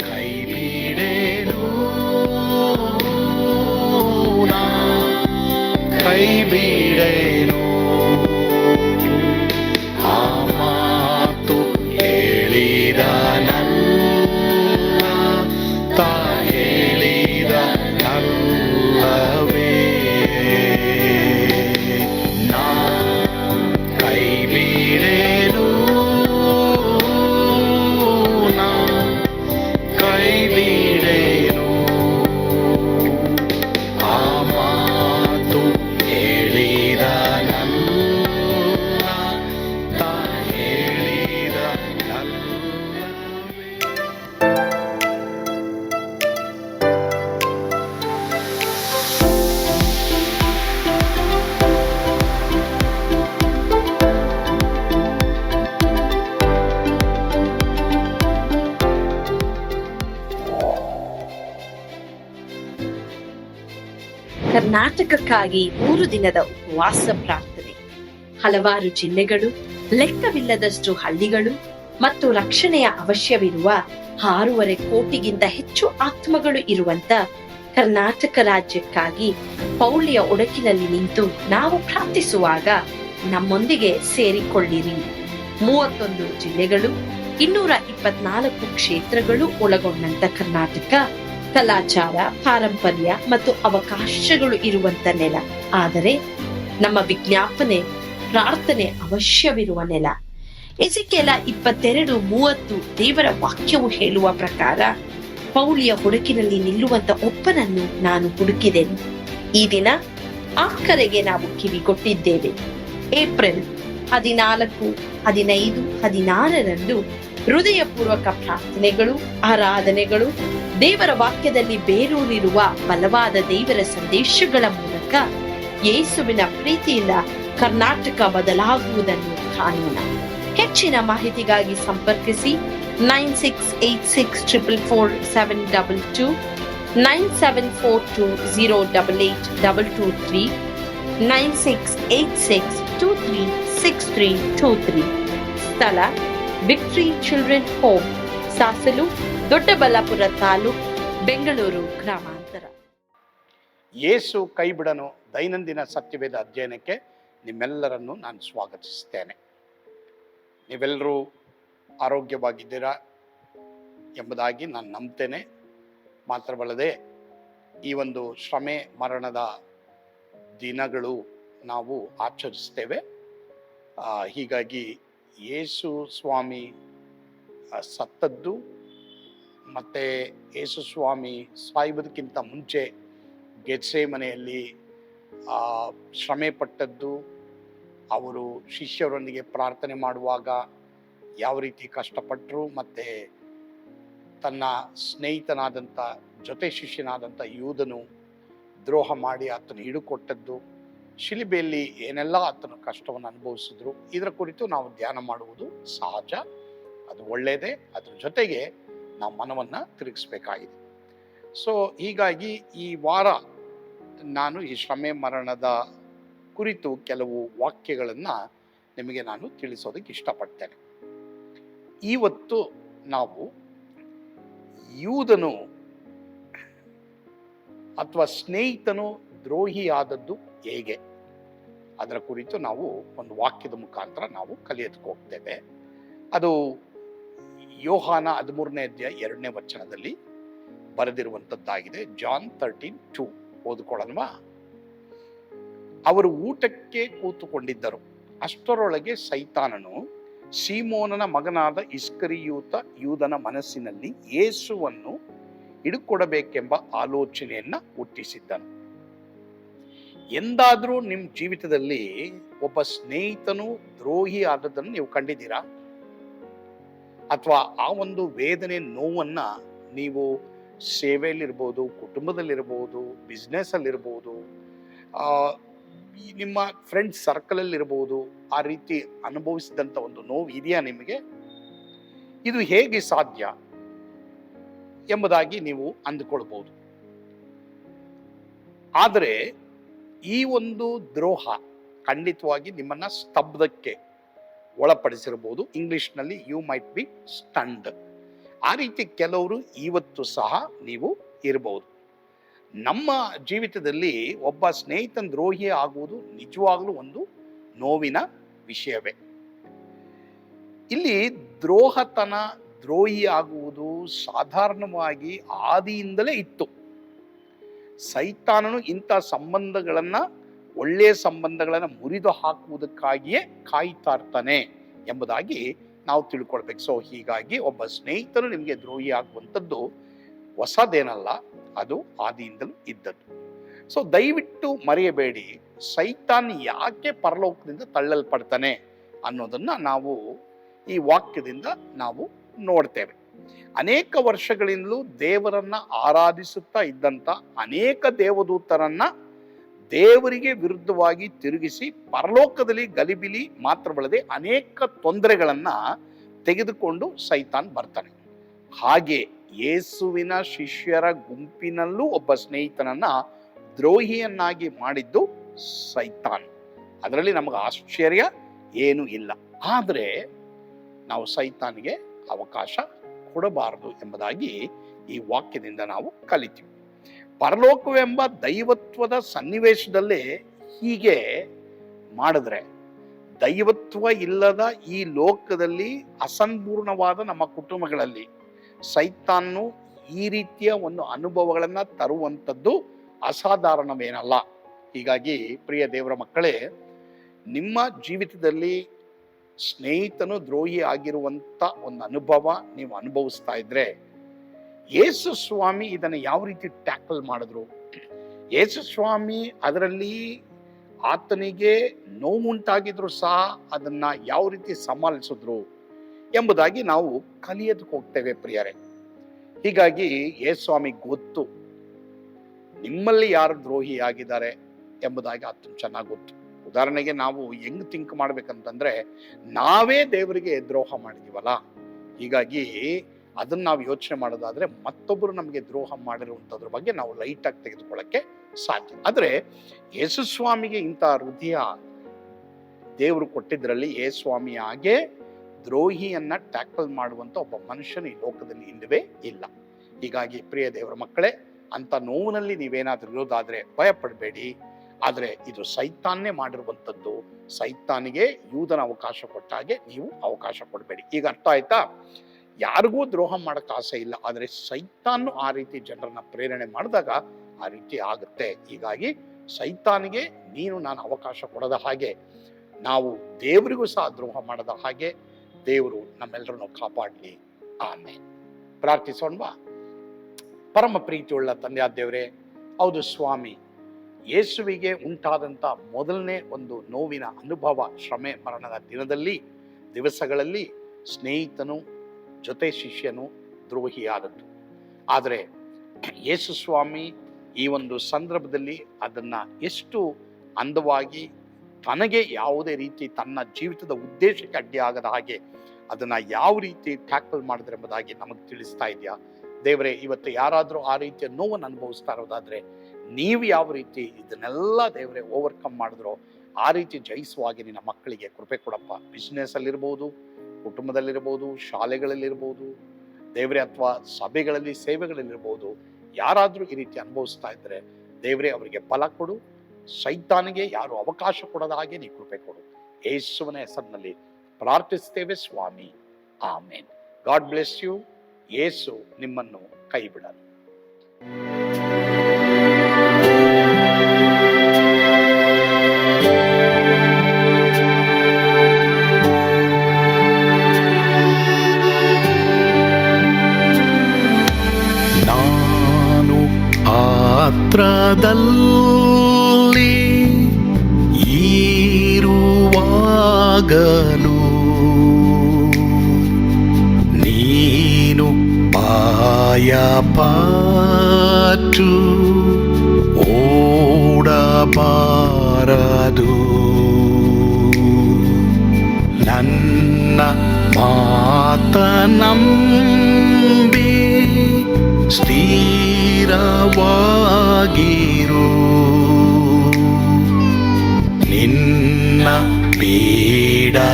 ಕೈ ಬಿಡೇನು, ಕೈ ಬಿಡೇನು, ಆ ಮಾತು ಹೇಳಿದ ನನ್ನ ಹೇಳಿದ ನಲ್ಲವೇ. ನಾ ಕೈ ಬಿಡೇನು, ನಾ ಕೈ ಬಿಡೇನು, ಆ ಮಾತು ಹೇಳಿದ ನನ್ನ ಹೇಳಿದ ನಲ್ಲವೇ. ಕರ್ನಾಟಕಕ್ಕಾಗಿ 3 ದಿನದ ಉಪವಾಸ ಪ್ರಾರ್ಥನೆ. ಹಲವಾರು ಜಿಲ್ಲೆಗಳು, ಲೆಕ್ಕವಿಲ್ಲದಷ್ಟು ಹಳ್ಳಿಗಳು ಮತ್ತು ರಕ್ಷಣೆಯ ಅವಶ್ಯವಿರುವ 6.5 ಕೋಟಿಗಿಂತ ಹೆಚ್ಚು ಆತ್ಮಗಳು ಇರುವಂತ ಕರ್ನಾಟಕ ರಾಜ್ಯಕ್ಕಾಗಿ ಪೌಳಿಯ ಒಡಕಿನಲ್ಲಿ ನಿಂತು ನಾವು ಪ್ರಾರ್ಥಿಸುವಾಗ ನಮ್ಮೊಂದಿಗೆ ಸೇರಿಕೊಳ್ಳಿರಿ. 31 ಜಿಲ್ಲೆಗಳು, 224 ಕ್ಷೇತ್ರಗಳು ಒಳಗೊಂಡಂತ ಕರ್ನಾಟಕ ಕಲಾಚಾರ, ಪಾರಂಪರ್ಯ ಮತ್ತು ಅವಕಾಶಗಳು ಇರುವಂತ ನೆಲ. ಆದರೆ ನಮ್ಮ ವಿಜ್ಞಾಪನೆ, ಪ್ರಾರ್ಥನೆ ಅವಶ್ಯವಿರುವ ನೆಲ. ಎಸೆಕಿಯೇಲ 22:30 ದೇವರ ವಾಕ್ಯವು ಹೇಳುವ ಪ್ರಕಾರ, ಪೌಳಿಯ ಹುಡುಕಿನಲ್ಲಿ ನಿಲ್ಲುವಂತ ಒಬ್ಬನನ್ನು ನಾನು ಹುಡುಕಿದೆನು. ಈ ದಿನ ಆ ಕರೆಗೆ ನಾವು ಕಿವಿಗೊಟ್ಟಿದ್ದೇವೆ. ಏಪ್ರಿಲ್ 14, 15, 16ರಂದು ಹೃದಯಪೂರ್ವಕ ಪ್ರಾರ್ಥನೆಗಳು, ಆರಾಧನೆಗಳು, ದೇವರ ವಾಕ್ಯದಲ್ಲಿ ಬೇರೂರಿರುವ ಬಲವಾದ ದೇವರ ಸಂದೇಶಗಳ ಮೂಲಕ ಯೇಸುವಿನ ಪ್ರೀತಿಯಿಂದ ಕರ್ನಾಟಕ ಬದಲಾಗುವುದನ್ನು ಕಾಣೋಣ. ಹೆಚ್ಚಿನ ಮಾಹಿತಿಗಾಗಿ ಸಂಪರ್ಕಿಸಿ 9686444722, 9742088223, 9686236323. ಸ್ಥಳ victory children home, Sasalu, Doddaballapura taluk, Bengaluru ಗ್ರಾಮಾಂತರ. ಯೇಸು ಕೈ ಬಿಡನು ದೈನಂದಿನ ಸತ್ಯವೇದ ಅಧ್ಯಯನಕ್ಕೆ ನಿಮ್ಮೆಲ್ಲರನ್ನು ನಾನು ಸ್ವಾಗತಿಸುತ್ತೇನೆ. ನೀವೆಲ್ಲರೂ ಆರೋಗ್ಯವಾಗಿದ್ದೀರಾ ಎಂಬುದಾಗಿ ನಾನು ನಂಬ್ತೇನೆ. ಮಾತ್ರವಲ್ಲದೆ ಈ ಒಂದು ಶ್ರಮೆ ಮರಣದ ದಿನಗಳು ನಾವು ಆಚರಿಸ್ತೇವೆ. ಹೀಗಾಗಿ ಯೇಸು ಸ್ವಾಮಿ ಸತ್ತದ್ದು ಮತ್ತು ಯೇಸು ಸ್ವಾಮಿ ಸಾಯುವುದಕ್ಕಿಂತ ಮುಂಚೆ ಗೆತ್ಸೇಮನೆಯಲ್ಲಿ ಶ್ರಮೆ ಪಟ್ಟದ್ದು, ಅವರು ಶಿಷ್ಯರೊಂದಿಗೆ ಪ್ರಾರ್ಥನೆ ಮಾಡುವಾಗ ಯಾವ ರೀತಿ ಕಷ್ಟಪಟ್ಟರು, ಮತ್ತು ತನ್ನ ಸ್ನೇಹಿತನಾದಂಥ ಜೊತೆ ಶಿಷ್ಯನಾದಂಥ ಯೂದನು ದ್ರೋಹ ಮಾಡಿ ಆತನು ಹಿಡುಕೊಟ್ಟದ್ದು, ಶಿಲುಬೆಯಲ್ಲಿ ಏನೆಲ್ಲ ಆತನು ಕಷ್ಟವನ್ನು ಅನುಭವಿಸಿದ್ರು, ಇದರ ಕುರಿತು ನಾವು ಧ್ಯಾನ ಮಾಡುವುದು ಸಹಜ, ಅದು ಒಳ್ಳೆಯದೇ. ಅದ್ರ ಜೊತೆಗೆ ನಾವು ಮನವನ್ನು ತಿರುಗಿಸ್ಬೇಕಾಗಿದೆ. ಸೊ ಹೀಗಾಗಿ ಈ ವಾರ ನಾನು ಈ ಶ್ರಮೆ ಮರಣದ ಕುರಿತು ಕೆಲವು ವಾಕ್ಯಗಳನ್ನು ನಿಮಗೆ ನಾನು ತಿಳಿಸೋದಕ್ಕೆ ಇಷ್ಟಪಡ್ತೇನೆ. ಇವತ್ತು ನಾವು ಯೂದನು ಅಥವಾ ಸ್ನೇಹಿತನು ದ್ರೋಹಿಯಾದದ್ದು ಹೇಗೆ, ಅದರ ಕುರಿತು ನಾವು ಒಂದು ವಾಕ್ಯದ ಮುಖಾಂತರ ನಾವು ಕಲಿಯೋದಕ್ಕೆ ಹೋಗ್ತೇವೆ. ಅದು ಯೋಹಾನ 13ನೇ ಅಧ್ಯಾಯ 2ನೇ ವಚನದಲ್ಲಿ ಬರೆದಿರುವಂಥದ್ದಾಗಿದೆ. ಜಾನ್ 13:2 ಓದಿಕೊಳ್ಳಲ್ವಾ? ಅವರು ಊಟಕ್ಕೆ ಕೂತುಕೊಂಡಿದ್ದರು. ಅಷ್ಟರೊಳಗೆ ಸೈತಾನನು ಸೀಮೋನನ ಮಗನಾದ ಇಸ್ಕರಿಯೋತ ಯೂದನ ಮನಸ್ಸಿನಲ್ಲಿ ಯೇಸುವನ್ನು ಹಿಡುಕೊಡಬೇಕೆಂಬ ಆಲೋಚನೆಯನ್ನ ಹುಟ್ಟಿಸಿದ್ದನು. ಎಂದಾದ್ರೂ ನಿಮ್ಮ ಜೀವಿತದಲ್ಲಿ ಒಬ್ಬ ಸ್ನೇಹಿತನು ದ್ರೋಹಿ ಆದದ್ದನ್ನು ನೀವು ಕಂಡಿದ್ದೀರಾ? ಅಥವಾ ಆ ಒಂದು ವೇದನೆ, ನೋವನ್ನ ನೀವು ಸೇವೆಯಲ್ಲಿರ್ಬೋದು, ಕುಟುಂಬದಲ್ಲಿರ್ಬೋದು, ಬಿಸ್ನೆಸ್ ಅಲ್ಲಿರ್ಬೋದು, ನಿಮ್ಮ ಫ್ರೆಂಡ್ಸ್ ಸರ್ಕಲಲ್ಲಿ ಇರ್ಬೋದು, ಆ ರೀತಿ ಅನುಭವಿಸಿದಂಥ ಒಂದು ನೋವು ಇದೆಯಾ ನಿಮಗೆ? ಇದು ಹೇಗೆ ಸಾಧ್ಯ ಎಂಬುದಾಗಿ ನೀವು ಅಂದುಕೊಳ್ಬಹುದು. ಆದರೆ ಈ ಒಂದು ದ್ರೋಹ ಖಂಡಿತವಾಗಿ ನಿಮ್ಮನ್ನ ಸ್ತಬ್ಧಕ್ಕೆ ಒಳಪಡಿಸಿರಬಹುದು. ಇಂಗ್ಲಿಷ್ನಲ್ಲಿ ಯು ಮೈಟ್ ಬಿ ಸ್ಟಂಡ್. ಆ ರೀತಿ ಕೆಲವರು ಇವತ್ತು ಸಹ ನೀವು ಇರಬಹುದು. ನಮ್ಮ ಜೀವಿತದಲ್ಲಿ ಒಬ್ಬ ಸ್ನೇಹಿತನ ದ್ರೋಹಿ ಆಗುವುದು ನಿಜವಾಗ್ಲೂ ಒಂದು ನೋವಿನ ವಿಷಯವೇ. ಇಲ್ಲಿ ದ್ರೋಹಿ ಆಗುವುದು ಸಾಧಾರಣವಾಗಿ ಆದಿಯಿಂದಲೇ ಇತ್ತು. ಸೈತಾನನು ಇಂಥ ಸಂಬಂಧಗಳನ್ನ, ಒಳ್ಳೆಯ ಸಂಬಂಧಗಳನ್ನ ಮುರಿದು ಹಾಕುವುದಕ್ಕಾಗಿಯೇ ಕಾಯ್ತಾ ಇರ್ತಾನೆ ಎಂಬುದಾಗಿ ನಾವು ತಿಳ್ಕೊಳ್ಬೇಕು. ಸೊ ಹೀಗಾಗಿ ಒಬ್ಬ ಸ್ನೇಹಿತನು ನಿಮಗೆ ದ್ರೋಹಿ ಆಗುವಂಥದ್ದು ಹೊಸದೇನಲ್ಲ, ಅದು ಆದಿಯಿಂದಲೂ ಇದ್ದದ್ದು. ಸೊ ದಯವಿಟ್ಟು ಮರೆಯಬೇಡಿ, ಸೈತಾನ್ ಯಾಕೆ ಪರಲೋಕದಿಂದ ತಳ್ಳಲ್ಪಡ್ತಾನೆ ಅನ್ನೋದನ್ನ ನಾವು ಈ ವಾಕ್ಯದಿಂದ ನಾವು ನೋಡ್ತೇವೆ. ಅನೇಕ ವರ್ಷಗಳಿಂದಲೂ ದೇವರನ್ನ ಆರಾಧಿಸುತ್ತಾ ಇದ್ದಂತ ಅನೇಕ ದೇವದೂತರನ್ನ ದೇವರಿಗೆ ವಿರುದ್ಧವಾಗಿ ತಿರುಗಿಸಿ ಪರಲೋಕದಲ್ಲಿ ಗಲಿಬಿಲಿ ಮಾತ್ರವಲ್ಲದೆ ಅನೇಕ ತೊಂದರೆಗಳನ್ನ ತೆಗೆದುಕೊಂಡು ಸೈತಾನ್ ಬರ್ತಾನೆ. ಹಾಗೆ ಯೇಸುವಿನ ಶಿಷ್ಯರ ಗುಂಪಿನಲ್ಲೂ ಒಬ್ಬ ಸ್ನೇಹಿತನನ್ನ ದ್ರೋಹಿಯನ್ನಾಗಿ ಮಾಡಿದ್ದು ಸೈತಾನ್. ಅದರಲ್ಲಿ ನಮಗೆ ಆಶ್ಚರ್ಯ ಏನೂ ಇಲ್ಲ. ಆದರೆ ನಾವು ಸೈತಾನಿಗೆ ಅವಕಾಶ ಕೊಡಬಾರದು ಎಂಬುದಾಗಿ ಈ ವಾಕ್ಯದಿಂದ ನಾವು ಕಲಿತೀವಿ. ಪರಲೋಕವೆಂಬ ದೈವತ್ವದ ಸನ್ನಿವೇಶದಲ್ಲೇ ಹೀಗೆ ಮಾಡಿದ್ರೆ, ದೈವತ್ವ ಇಲ್ಲದ ಈ ಲೋಕದಲ್ಲಿ ಅಸಂಪೂರ್ಣವಾದ ನಮ್ಮ ಕುಟುಂಬಗಳಲ್ಲಿ ಸೈತಾನು ಈ ರೀತಿಯ ಒಂದು ಅನುಭವಗಳನ್ನ ತರುವಂಥದ್ದು ಅಸಾಧಾರಣವೇನಲ್ಲ. ಹೀಗಾಗಿ ಪ್ರಿಯ ದೇವರ ಮಕ್ಕಳೇ, ನಿಮ್ಮ ಜೀವಿತದಲ್ಲಿ ಸ್ನೇಹಿತನು ದ್ರೋಹಿ ಆಗಿರುವಂತ ಒಂದು ಅನುಭವ ನೀವು ಅನುಭವಿಸ್ತಾ ಇದ್ರೆ, ಯೇಸು ಸ್ವಾಮಿ ಇದನ್ನು ಯಾವ ರೀತಿ ಟ್ಯಾಕಲ್ ಮಾಡಿದ್ರು, ಯೇಸು ಸ್ವಾಮಿ ಅದರಲ್ಲಿ ಆತನಿಗೆ ನೋವುಂಟಾಗಿದ್ರು ಸಹ ಅದನ್ನ ಯಾವ ರೀತಿ ಸಮಾಲಿಸಿದ್ರು ಎಂಬುದಾಗಿ ನಾವು ಕಲಿಯೋದಕ್ಕೆ ಹೋಗ್ತೇವೆ ಪ್ರಿಯರೇ. ಹೀಗಾಗಿ ಯೇಸು ಸ್ವಾಮಿ ಗೊತ್ತು ನಿಮ್ಮಲ್ಲಿ ಯಾರು ದ್ರೋಹಿ ಆಗಿದ್ದಾರೆ ಎಂಬುದಾಗಿ ಆತನ ಚೆನ್ನಾಗಿ ಗೊತ್ತು. ಉದಾಹರಣೆಗೆ ನಾವು ಹೆಂಗ್ ಥಿಂಕ್ ಮಾಡ್ಬೇಕಂತಂದ್ರೆ, ನಾವೇ ದೇವರಿಗೆ ದ್ರೋಹ ಮಾಡಿದೀವಲ್ಲ, ಹೀಗಾಗಿ ಅದನ್ನ ನಾವು ಯೋಚನೆ ಮಾಡೋದಾದ್ರೆ ಮತ್ತೊಬ್ಬರು ನಮಗೆ ದ್ರೋಹ ಮಾಡಿರುವಂತದ್ರ ಬಗ್ಗೆ ನಾವು ಲೈಟ್ ಆಗಿ ತೆಗೆದುಕೊಳ್ಳಕ್ಕೆ ಸಾಧ್ಯ. ಆದ್ರೆ ಯೇಸು ಸ್ವಾಮಿಗೆ ಇಂಥ ಹೃದಯ ದೇವರು ಕೊಟ್ಟಿದ್ರಲ್ಲಿ ಯೇಸು ಸ್ವಾಮಿ ಹಾಗೆ ದ್ರೋಹಿಯನ್ನ ಟ್ಯಾಕಲ್ ಮಾಡುವಂತ ಒಬ್ಬ ಮನುಷ್ಯನ ಈ ಲೋಕದಲ್ಲಿ ಇಲ್ಲವೇ ಇಲ್ಲ. ಹೀಗಾಗಿ ಪ್ರಿಯ ದೇವರ ಮಕ್ಕಳೇ, ಅಂತ ನೋವಿನಲ್ಲಿ ನೀವೇನಾದ್ರೂ ಇರೋದಾದ್ರೆ ಭಯ ಪಡಬೇಡಿ. ಆದ್ರೆ ಇದು ಸೈತಾನ್ನೇ ಮಾಡಿರುವಂಥದ್ದು. ಸೈತಾನಿಗೆ ಯೂದನ ಅವಕಾಶ ಕೊಟ್ಟ ಹಾಗೆ ನೀವು ಅವಕಾಶ ಕೊಡಬೇಡಿ. ಈಗ ಅರ್ಥ ಆಯ್ತಾ? ಯಾರಿಗೂ ದ್ರೋಹ ಮಾಡಕ್ ಆಸೆ ಇಲ್ಲ, ಆದ್ರೆ ಸೈತಾನು ಆ ರೀತಿ ಜನರನ್ನ ಪ್ರೇರಣೆ ಮಾಡಿದಾಗ ಆ ರೀತಿ ಆಗುತ್ತೆ. ಹೀಗಾಗಿ ಸೈತಾನಿಗೆ ನಾನು ಅವಕಾಶ ಕೊಡದ ಹಾಗೆ, ನಾವು ದೇವರಿಗೂ ಸಹ ದ್ರೋಹ ಮಾಡದ ಹಾಗೆ ದೇವರು ನಮ್ಮೆಲ್ಲರನ್ನು ಕಾಪಾಡಲಿ. ಆಮೇಲೆ ಪ್ರಾರ್ಥಿಸೋಣವಾ? ಪರಮ ಪ್ರೀತಿಯುಳ್ಳ ತಂದೆಯಾದ ದೇವರೇ, ಹೌದು ಸ್ವಾಮಿ, ಯೇಸುವಿಗೆ ಉಂಟಾದಂಥ ಮೊದಲನೇ ಒಂದು ನೋವಿನ ಅನುಭವ ಶ್ರಮೆ ಮರಣದ ದಿವಸಗಳಲ್ಲಿ ಸ್ನೇಹಿತನು ಜೊತೆ ಶಿಷ್ಯನು ದ್ರೋಹಿಯಾದದ್ದು. ಆದರೆ ಯೇಸು ಸ್ವಾಮಿ ಈ ಒಂದು ಸಂದರ್ಭದಲ್ಲಿ ಅದನ್ನ ಎಷ್ಟು ಅಂದವಾಗಿ, ತನಗೆ ಯಾವುದೇ ರೀತಿ ತನ್ನ ಜೀವಿತದ ಉದ್ದೇಶಕ್ಕೆ ಅಡ್ಡಿಯಾಗದ ಹಾಗೆ ಅದನ್ನ ಯಾವ ರೀತಿ ಟ್ಯಾಕಲ್ ಮಾಡಿದ್ರೆ ಎಂಬುದಾಗಿ ನಮಗೆ ತಿಳಿಸ್ತಾ ಇದೆಯಾ ದೇವರೇ? ಇವತ್ತು ಯಾರಾದರೂ ಆ ರೀತಿಯ ನೋವನ್ನು ಅನುಭವಿಸ್ತಾ ಇರೋದಾದ್ರೆ, ನೀವು ಯಾವ ರೀತಿ ಇದನ್ನೆಲ್ಲ ದೇವರೇ ಓವರ್ಕಮ್ ಮಾಡಿದ್ರೋ ಆ ರೀತಿ ಜಯಿಸುವಾಗಿ ನಿನ್ನ ಮಕ್ಕಳಿಗೆ ಕೃಪೆ ಕೊಡಪ್ಪ. ಬಿಸ್ನೆಸ್ ಅಲ್ಲಿರ್ಬೋದು, ಕುಟುಂಬದಲ್ಲಿರ್ಬೋದು, ಶಾಲೆಗಳಲ್ಲಿರ್ಬೋದು ದೇವರೇ, ಅಥವಾ ಸಭೆಗಳಲ್ಲಿ ಸೇವೆಗಳಲ್ಲಿರ್ಬೋದು, ಯಾರಾದರೂ ಈ ರೀತಿ ಅನುಭವಿಸ್ತಾ ಇದ್ರೆ ದೇವರೇ ಅವರಿಗೆ ಬಲ ಕೊಡು. ಸೈತಾನಿಗೆ ಯಾರು ಅವಕಾಶ ಕೊಡದ ಹಾಗೆ ನೀ ಕೃಪೆ ಕೊಡು. ಯೇಸುವಿನ ಹೆಸರಿನಲ್ಲಿ ಪ್ರಾರ್ಥಿಸ್ತೇವೆ ಸ್ವಾಮಿ, amen. God bless you. Yesu ನಿಮ್ಮನ್ನು ಕೈ ಬಿಡಲ್ಲ. ನಾನು ಪಾತ್ರದಲ್ಲಿ ಇರುವಾಗಲೂ ನೀನು ಭಯಪಟ್ಟು ಓಡಬಾರದು. ನನ್ನ ಮಾತನಂಬಿ ಸ್ಥಿರವಾಗಿರು. ನಿನ್ನ ಬಿಡಲಾರೆ,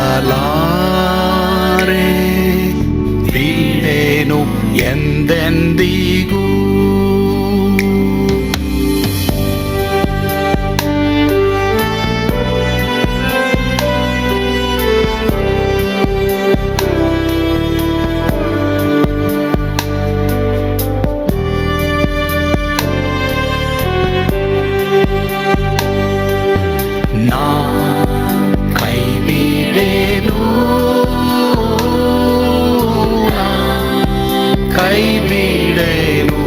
ಬಿಡೆನು ಎಂದೆಂದಿಗೂ. ನಾ ಕೈ ಬಿಡೆನು, ಕೈ ಬಿಡೆನು,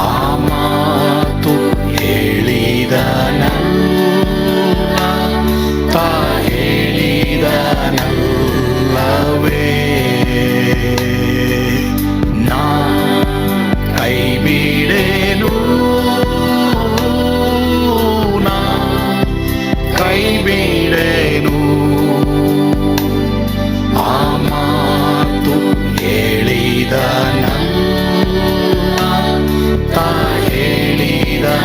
ಆ ಮಾತು ಹೇಳಿದನಲ್ಲ, ತಾ ಹೇಳಿದನಲ್ಲವೇ. ನಾ ಕೈ ಬಿಡೆನು, ನಾ ಕೈ ಬಿಡೆನು, ಆ ಮಾತು ಹೇಳಿದನಲ್ಲ, ತಾ ಹೇಳಿದನಲ್ಲವೇ.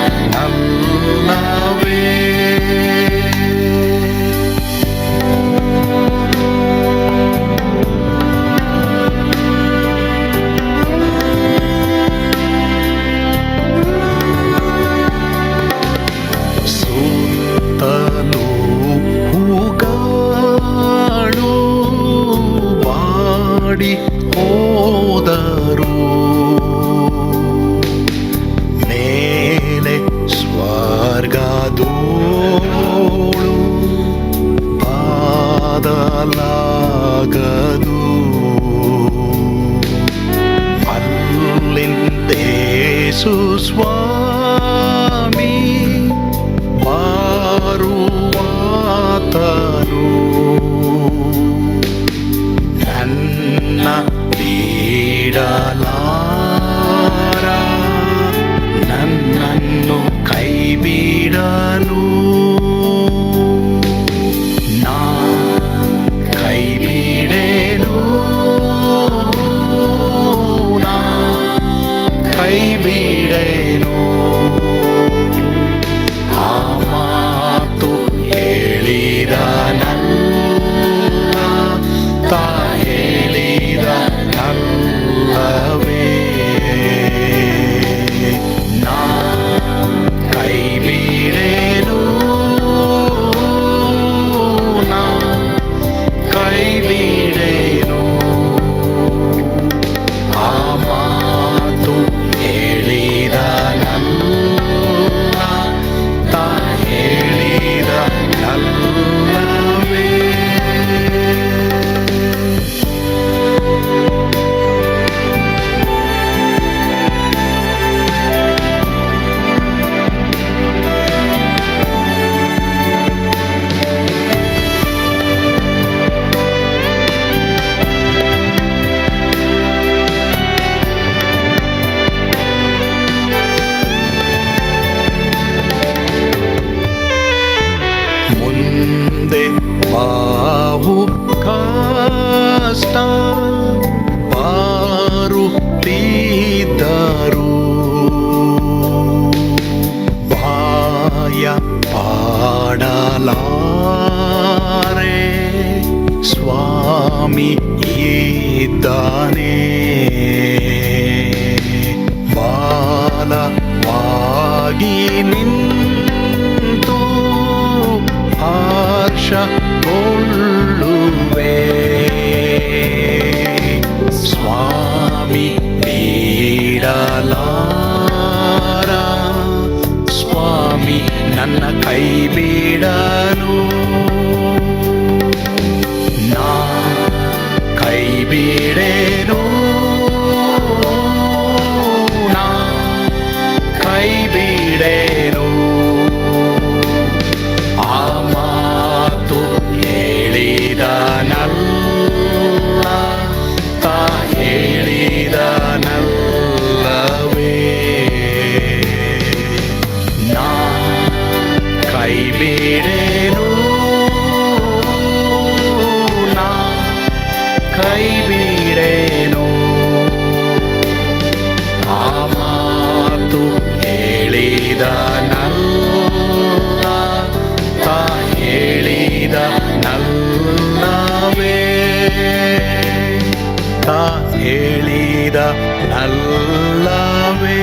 ಸುತ್ತಲೂ ಹೂಗಳು ಬಾಡಿ ಹೋದರು, ಮೇಲೆ ಸ್ವರ್ಗದೋಳು ಬಾದಲಾಗದು. ಅಲ್ಲಿಂದೇಸು ಸ್ವಾಮಿ ಬಾರುವಾತನು, ನನ್ನ ಬಿಡಲಾರ, ನನ್ನನ್ನು ಕೈ ಬಿಡನು. ನಾ ಕೈ ಬಿಡೆನು, ನಾ ಕೈ ಬಿಡೆನು, ಆ ಮಾತು ಹೇಳಿದನಲ್ಲ, ತಾ ಹೇಳಿದನಲ್ಲವೇ. ನಾ ಕೈ ಬಿಡೆನು, ನಾ ಕೈ ಬಿಡೆನು, ಆ ಮಾತು ಹೇಳಿದನಲ್ಲ, ತಾ ಹೇಳಿದನಲ್ಲವೇ. ಮುಂದೆ ಬಾವು ಕಷ್ಟ ಬಾರುತ್ತಿದ್ದರು, ಬಾಯ ಪಾಡಲಾರೆ, ಸ್ವಾಮಿ ಇದ್ದಾನೆ. ಬಾಲವಾಗಿ ನಿಂತು ಹರ್ಷಗೊಳ್ಳುವೆ, ಸ್ವಾಮಿ ಬಿಡಲಾರ, ಸ್ವಾಮಿ ನನ್ನ ಕೈ ಬಿಡನು. ನಾ ಕೈ ಬಿಡೆನು, ನಾ ಕೈ ಬಿಡೆನು, ಆ ಮಾತು ಹೇಳಿದನಲ್ಲ, ತಾ ಹೇಳಿದನಲ್ಲವೇ. ನಾ ಕೈ ಬಿಡೆನು, ನಾ ಕೈ ಬಿಡೆನು, ಆ ಮಾತು ಹೇಳಿದನಲ್ಲ, ತಾ ಹೇಳಿದನಲ್ಲವೇ, ತಾ ಹೇಳಿದ ನಲ್ಲವೇ